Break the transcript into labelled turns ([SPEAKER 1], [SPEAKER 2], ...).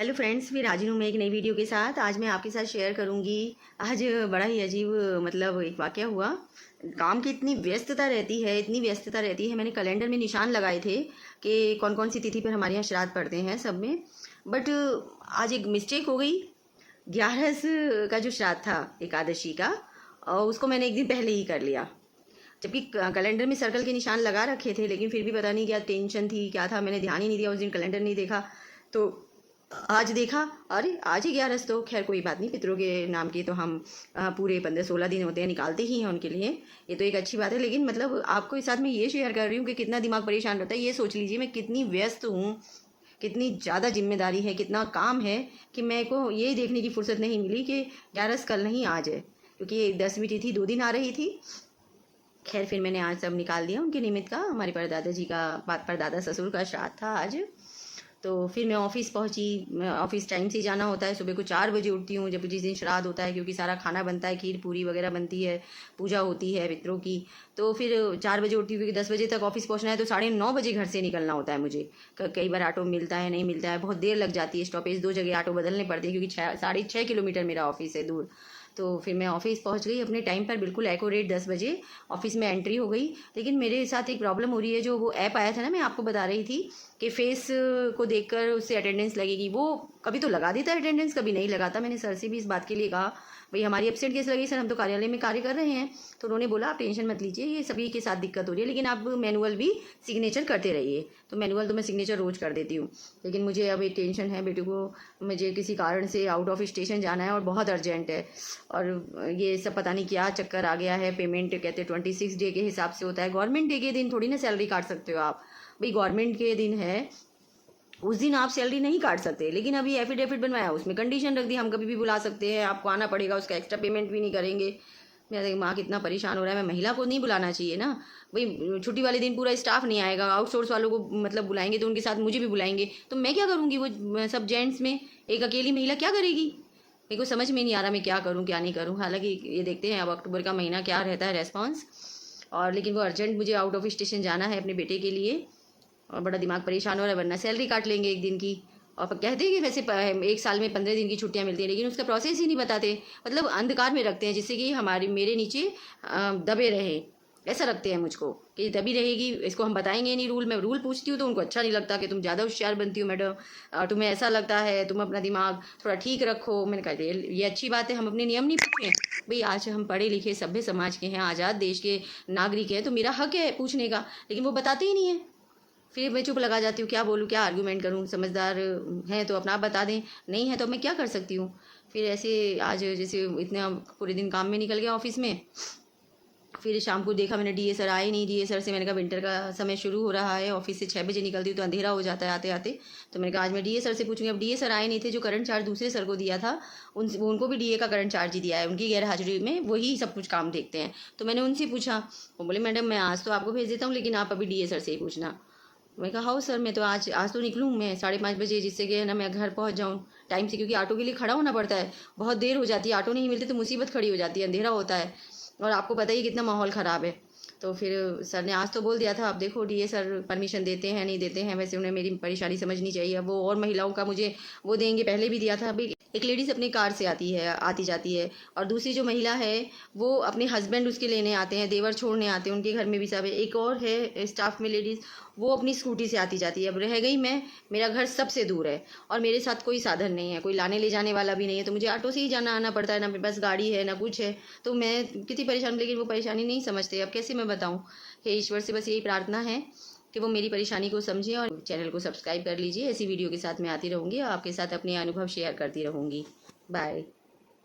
[SPEAKER 1] Hello friends, फिर हाजिर हूँ मैं एक नई वीडियो के साथ। आज मैं आपके साथ शेयर करूँगी। आज बड़ा ही अजीब मतलब एक वाक़या हुआ। काम की इतनी व्यस्तता रहती है, इतनी व्यस्तता रहती है। मैंने कैलेंडर में निशान लगाए थे कि कौन कौन सी तिथि पर हमारे यहाँ श्राद्ध पड़ते हैं सब में। बट आज एक मिस्टेक हो गई। 11 का जो श्राद्ध था एकादशी का, और उसको मैंने एक दिन पहले ही कर लिया, जबकि कैलेंडर में सर्कल के निशान लगा रखे थे। लेकिन फिर भी पता नहीं क्या टेंशन थी, क्या था, मैंने ध्यान ही नहीं दिया। उस दिन कैलेंडर नहीं देखा तो आज देखा, अरे आज ही 11। तो खैर कोई बात नहीं, पितरों के नाम की तो हम पूरे 15-16 दिन होते हैं, निकालते ही हैं उनके लिए। ये तो एक अच्छी बात है। लेकिन मतलब आपको इस साथ में ये शेयर कर रही हूँ कि कितना दिमाग परेशान रहता है। ये सोच लीजिए मैं कितनी व्यस्त हूँ, कितनी ज़्यादा जिम्मेदारी है, कितना काम है कि मेरे को ये देखने की फुर्सत नहीं मिली कि 11 कल नहीं आज है, क्योंकि ये 10वीं तिथि 2 दिन आ रही थी। खैर फिर मैंने आज सब निकाल दिया उनके निमित्त का। हमारे परदादा जी का, परदादा ससुर का श्राद्ध था आज। तो फिर मैं ऑफ़िस पहुंची। मैं ऑफ़िस टाइम से ही जाना होता है, सुबह को 4 बजे उठती हूँ जब जिस दिन श्राद्ध होता है, क्योंकि सारा खाना बनता है, खीर पूरी वगैरह बनती है, पूजा होती है पितरों की। तो फिर 4 बजे उठती हूँ क्योंकि 10 बजे तक ऑफ़िस पहुँचना है। तो 9:30 बजे घर से निकलना होता है मुझे। कई बार ऑटो मिलता है, नहीं मिलता है, बहुत देर लग जाती है। स्टॉपेज 2 जगह ऑटो बदलने पड़ते हैं, क्योंकि 6.5 किलोमीटर मेरा ऑफ़िस है दूर। तो फिर मैं ऑफ़िस पहुंच गई अपने टाइम पर, बिल्कुल एक्यूरेट 10 बजे ऑफ़िस में एंट्री हो गई। लेकिन मेरे साथ एक प्रॉब्लम हो रही है। जो वो ऐप आया था ना, मैं आपको बता रही थी कि फेस को देखकर उससे अटेंडेंस लगेगी। वो कभी तो लगा देता है अटेंडेंस, कभी नहीं लगाता। मैंने सर से भी इस बात के लिए कहा, भाई हमारी एब्सेंट कैसे लगी सर, हम तो कार्यालय में कार्य कर रहे हैं। तो उन्होंने बोला आप टेंशन मत लीजिए, ये सभी के साथ दिक्कत हो रही है, लेकिन आप मैनुअल भी सिग्नेचर करते रहिए। तो मैनुअल तो मैं सिग्नेचर रोज़ कर देती हूँ, लेकिन मुझे अब एक टेंशन है, बेटे को मुझे किसी कारण से आउट ऑफ स्टेशन जाना है और बहुत अर्जेंट है। और ये सब पता नहीं क्या चक्कर आ गया है। पेमेंट कहते 26 डे के हिसाब से होता है। गवर्नमेंट डे के दिन थोड़ी ना सैलरी काट सकते हो आप। भाई गवर्नमेंट के दिन है, उस दिन आप सैलरी नहीं काट सकते। लेकिन अभी एफिडेविट बनवाया, उसमें कंडीशन रख दी हम कभी भी बुला सकते हैं, आपको आना पड़ेगा, उसका एक्स्ट्रा पेमेंट भी नहीं करेंगे। मेरा दिमाग इतना परेशान हो रहा है। मैं महिला को नहीं बुलाना चाहिए ना भाई। छुट्टी वाले दिन पूरा स्टाफ नहीं आएगा, आउटसोर्स वालों को मतलब बुलाएंगे तो उनके साथ मुझे भी बुलाएंगे, तो मैं क्या करूँगी? वो सब जेंट्स में एक अकेली महिला क्या करेगी? मेरे को समझ में नहीं आ रहा मैं क्या करूँ क्या नहीं करूँ। हालांकि ये देखते हैं अब अक्टूबर का महीना क्या रहता है रेस्पॉन्स। और लेकिन वो अर्जेंट मुझे आउट ऑफ स्टेशन जाना है अपने बेटे के लिए, और बड़ा दिमाग परेशान हो रहा है, वरना सैलरी काट लेंगे एक दिन की। और कहते हैं कि वैसे एक साल में 15 दिन की छुट्टियां मिलती हैं, लेकिन उसका प्रोसेस ही नहीं बताते। मतलब अंधकार में रखते हैं, जिससे कि मेरे नीचे दबे रहे, ऐसा रखते हैं मुझको कि दबी रहेगी। इसको हम बताएंगे नहीं रूल। मैं रूल पूछती हूँ तो उनको अच्छा नहीं लगता कि तुम ज़्यादा होशियार बनती हो मैडम, तुम्हें ऐसा लगता है, तुम अपना दिमाग थोड़ा ठीक रखो। मैंने कहा ये अच्छी बात है, हम अपने नियम नहीं पूछें भाई। आज हम पढ़े लिखे सभ्य समाज के हैं, आज़ाद देश के नागरिक हैं, तो मेरा हक है पूछने का, लेकिन वो बताते ही नहीं है। फिर मैं चुप लगा जाती हूँ, क्या बोलूँ, क्या आर्गूमेंट करूँ। समझदार हैं तो अपना आप बता दें, नहीं है तो मैं क्या कर सकती हूँ। फिर ऐसे आज जैसे इतना पूरे दिन काम में निकल गया ऑफिस में। फिर शाम को देखा मैंने, डीए सर आए नहीं। डीए सर से मैंने कहा विंटर का समय शुरू हो रहा है, ऑफिस से 6 बजे निकलती हूँ तो अंधेरा हो जाता है आते आते। तो मैंने कहा आज मैं डीए सर से पूछूंगी। अब डीए सर आए नहीं थे। जो करंट चार्ज दूसरे सर को दिया था, उनको भी डीए का करंट चार्ज ही दिया है। उनकी गैर हाजिरी में वही सब कुछ काम देखते हैं। तो मैंने उनसे पूछा, वो बोले मैडम मैं आज तो आपको भेज देता हूँ, लेकिन आप अभी डीए सर से ही पूछना। मैं कहा हाँ सर, मैं तो आज तो निकलूँ मैं 5:30 बजे, जिससे कि ना मैं घर पहुंच जाऊँ टाइम से, क्योंकि ऑटो के लिए खड़ा होना पड़ता है। बहुत देर हो जाती है, ऑटो नहीं मिलते तो मुसीबत खड़ी हो जाती है, अंधेरा होता है और आपको पता ही कितना माहौल ख़राब है। तो फिर सर ने आज तो बोल दिया था, अब देखो डीए सर परमिशन देते हैं नहीं देते हैं। वैसे उन्हें मेरी परेशानी समझनी चाहिए। अब वो और महिलाओं का मुझे वो देंगे, पहले भी दिया था। अभी एक लेडीज़ अपनी कार से आती जाती है, और दूसरी जो महिला है वो अपने हस्बैंड उसके लेने आते हैं, देवर छोड़ने आते हैं, उनके घर में भी सब है। एक और है स्टाफ में लेडीज़, वो अपनी स्कूटी से आती जाती है। अब रह गई मैं, मेरा घर सबसे दूर है और मेरे साथ कोई साधन नहीं है, कोई लाने ले जाने वाला भी नहीं है, तो मुझे ऑटो से ही जाना आना पड़ता है। ना मेरे पास गाड़ी है ना कुछ है, तो मैं कितनी परेशान। लेकिन वो परेशानी नहीं समझते, अब कैसे मैं बताऊँ। हे ईश्वर से बस यही प्रार्थना है कि वो मेरी परेशानी को समझें। और चैनल को सब्सक्राइब कर लीजिए, ऐसी वीडियो के साथ मैं आती रहूँगी, आपके साथ अपने अनुभव शेयर करती रहूँगी। बाय।